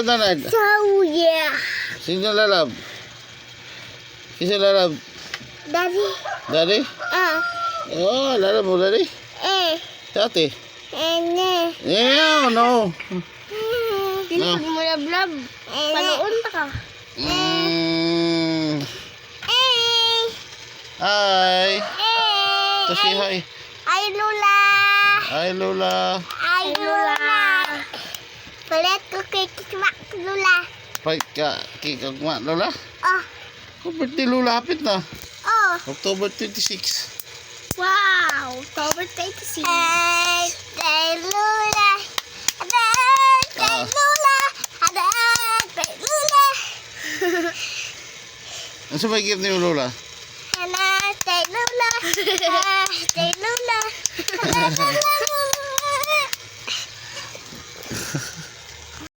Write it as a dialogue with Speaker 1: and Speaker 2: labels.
Speaker 1: Donald.
Speaker 2: So, yeah.
Speaker 1: Sino lalab? Sino lalab?
Speaker 2: Daddy.
Speaker 1: Daddy? Oh, lalab mo, Daddy? Dati? Yeah, no.
Speaker 2: Pinipag mo na vlog. Panoon pa ka.
Speaker 1: Hi. To say hi.
Speaker 2: Ay, Lola.
Speaker 1: Hi, Lola.
Speaker 2: Ay, Lola. Palit ko kay Kismak, Lola.
Speaker 1: Pagka, kikagma, Lola?
Speaker 2: Oh.
Speaker 1: Oh, birthday Lola, hapit na.
Speaker 2: Oh.
Speaker 1: October 26.
Speaker 2: Wow. October 26. Birthday, Lola. Birthday, Lola. Birthday, Lola.
Speaker 1: Ano sa may gift ni Lola?
Speaker 2: Birthday, Lola. Birthday, Lola.